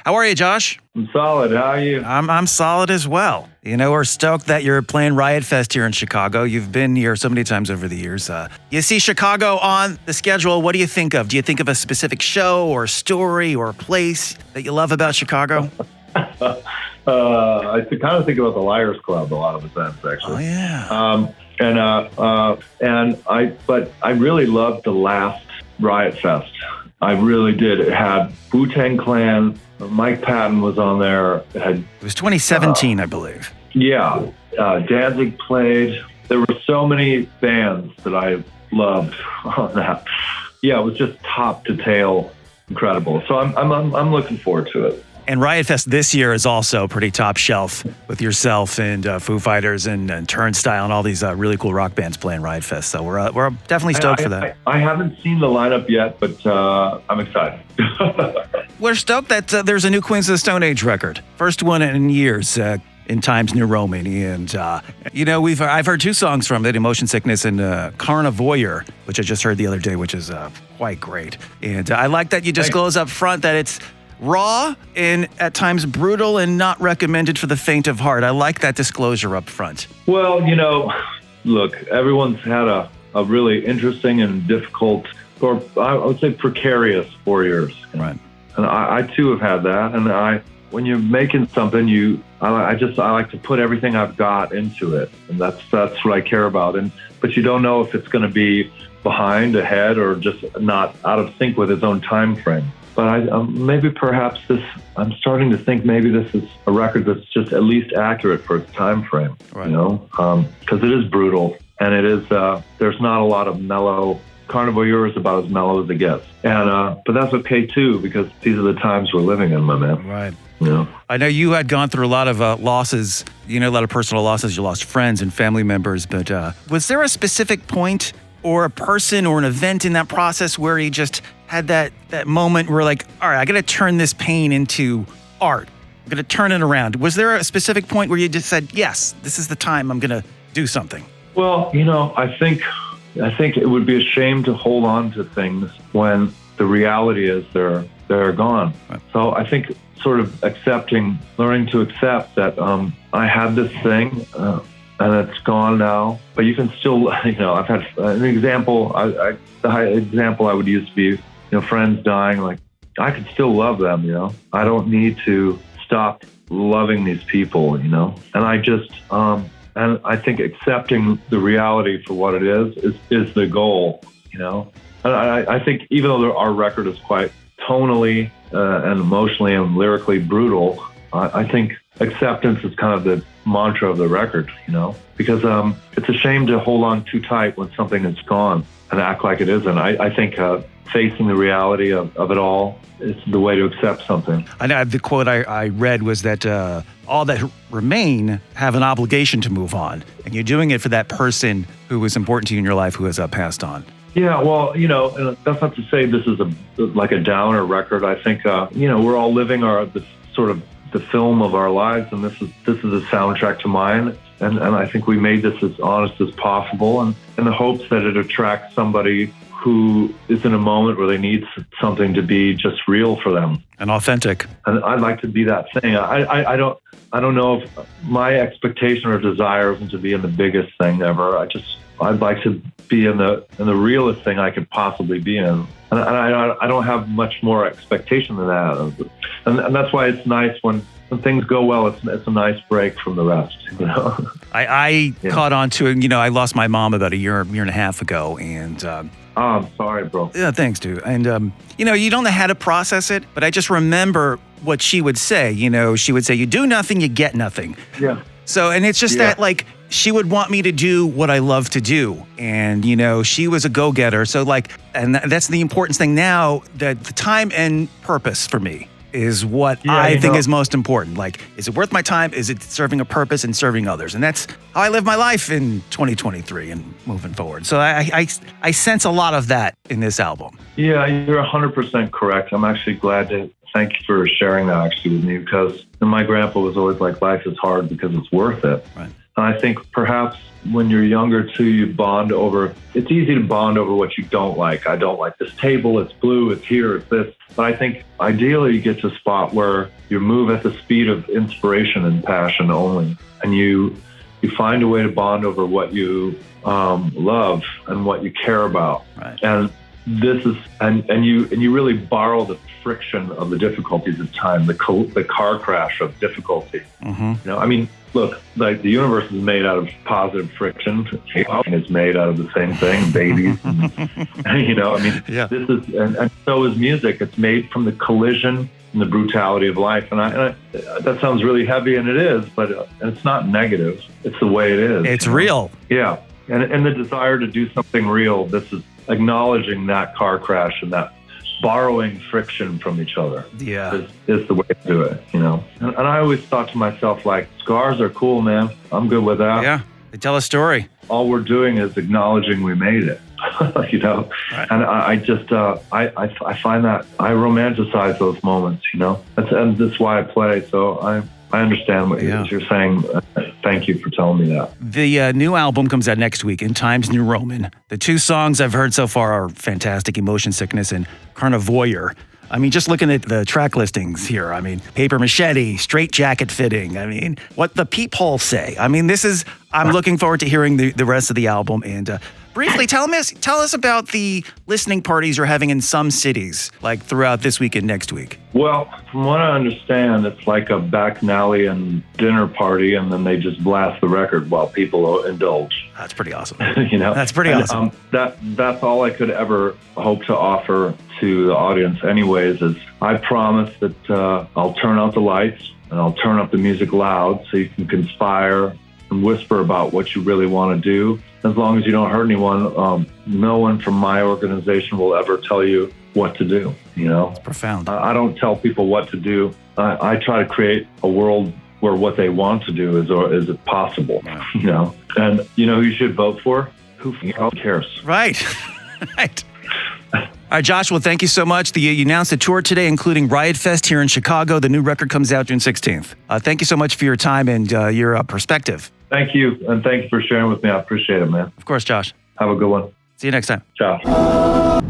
How are you, Josh? I'm solid. How are you? I'm solid as well. You know, we're stoked that you're playing Riot Fest here in Chicago. You've been here so many times over the years. You see Chicago on the schedule. What do you think of? Do you think of a specific show or story or place that you love about Chicago? I kind of think about the Liars Club a lot of the times, actually. Oh, yeah. But I really loved the last Riot Fest. I really did. It had Wu-Tang Clan. Mike Patton was on there. It was 2017, I believe. Yeah. Danzig played. There were so many bands that I loved on that. Yeah, it was just top to tail incredible. So I'm looking forward to it. And Riot Fest this year is also pretty top shelf with yourself and Foo Fighters and Turnstile and all these really cool rock bands playing Riot Fest. So we're definitely stoked for that. I haven't seen the lineup yet, but I'm excited. We're stoked that there's a new Queens of the Stone Age record. First one in years. In Times New Roman. And, I've heard two songs from it, Emotion Sickness and Carnivore, which I just heard the other day, which is quite great. And I like that you disclose up front that it's raw and at times brutal and not recommended for the faint of heart. I like that disclosure up front. Well, look, everyone's had a really interesting and difficult, or I would say precarious 4 years. Right. And I too have had that. And when you're making something, I like to put everything I've got into it. And that's what I care about. But you don't know if it's going to be behind, ahead, or just not out of sync with its own time frame. But I'm starting to think maybe this is a record that's just at least accurate for its time frame, right. Because it is brutal and it is, there's not a lot of mellow. Carnivore is about as mellow as it gets. And, but that's okay too, because these are the times we're living in, my man. Right. Yeah. I know you had gone through a lot of losses, a lot of personal losses. You lost friends and family members, but was there a specific point or a person or an event in that process where you just had that moment where like, all right, I got to turn this pain into art. I'm going to turn it around. Was there a specific point where you just said, yes, this is the time I'm going to do something? Well, I think it would be a shame to hold on to things when the reality is they're gone. Right. So I think sort of learning to accept that I had this thing and it's gone now, but you can still, I've had an example. The example I would use to be, friends dying. Like I could still love them. I don't need to stop loving these people. And I just and I think accepting the reality for what it is the goal. And I think even though our record is quite tonally and emotionally and lyrically brutal, I think acceptance is kind of the mantra of the record, because it's a shame to hold on too tight when something is gone and act like it isn't. I think facing the reality of it all is the way to accept something. I know the quote I read was that all that remain have an obligation to move on, and you're doing it for that person who was important to you in your life who has passed on. Yeah, well, and that's not to say this is like a downer record. I think we're all living the film of our lives, and this is a soundtrack to mine. And I think we made this as honest as possible, and in the hopes that it attracts somebody who is in a moment where they need something to be just real for them and authentic. And I'd like to be that thing. I don't know if my expectation or desire isn't to be in the biggest thing ever. I'd like to be in the realest thing I could possibly be in. And I don't have much more expectation than that. And that's why it's nice when things go well, it's a nice break from the rest. I caught on to it. I lost my mom about a year and a half ago. And I'm sorry, bro. Yeah, thanks, dude. And, you don't know how to process it, but I just remember what she would say. She would say, you do nothing, you get nothing. Yeah. So, and it's just that, like, she would want me to do what I love to do. And, she was a go-getter. So, and that's the important thing now, that the time and purpose for me is what I think is most important. Like, is it worth my time? Is it serving a purpose and serving others? And that's how I live my life in 2023 and moving forward. So I sense a lot of that in this album. Yeah, you're 100% correct. I'm actually glad to thank you for sharing that actually with me, because my grandpa was always like, life is hard because it's worth it. Right. And I think perhaps when you're younger too, you bond over, it's easy to bond over what you don't like. I don't like this table, it's blue, it's here, it's this. But I think ideally you get to a spot where you move at the speed of inspiration and passion only. And you find a way to bond over what you love and what you care about. Right. And this is, and you really borrow the friction of the difficulties of time, the car crash of difficulty. Mm-hmm. You know, I mean, look, like the universe is made out of positive friction. It's made out of the same thing, babies. And, you know, I mean, yeah. This is, and so is music. It's made from the collision and the brutality of life. And I that sounds really heavy, and it is, but it's not negative. It's the way it is. It's real. Yeah. And the desire to do something real, this is acknowledging that car crash and that borrowing friction from each other. Yeah. Is the way to do it, you know? And I always thought to myself, like, scars are cool, man. I'm good with that. Yeah. They tell a story. All we're doing is acknowledging we made it, you know? Right. And I just, I find that I romanticize those moments, you know? And that's why I play. So I understand what you're saying. Thank you for telling me that. The new album comes out next week, In Times New Roman. The two songs I've heard so far are fantastic, Emotion Sickness and Carnivore. I mean, just looking at the track listings here, I mean, Paper Machete, Straight Jacket Fitting, I mean, What the Peephole Say. I mean, I'm looking forward to hearing the rest of the album. And briefly, tell us about the listening parties you're having in some cities, like throughout this week and next week. Well, from what I understand, it's like a bacchanalian dinner party, and then they just blast the record while people indulge. That's pretty awesome. You know, that's pretty awesome. That's all I could ever hope to offer to the audience. Anyways, is I promise that I'll turn out the lights and I'll turn up the music loud so you can conspire and whisper about what you really want to do. As long as you don't hurt anyone, no one from my organization will ever tell you what to do, you know? It's profound. I don't tell people what to do. I try to create a world where what they want to do is possible, you know? And you know who you should vote for? Who cares? Right. Right. All right, Joshua, thank you so much. You announced a tour today, including Riot Fest here in Chicago. The new record comes out June 16th. Thank you so much for your time and your perspective. Thank you. And thank you for sharing with me. I appreciate it, man. Of course, Josh. Have a good one. See you next time. Ciao.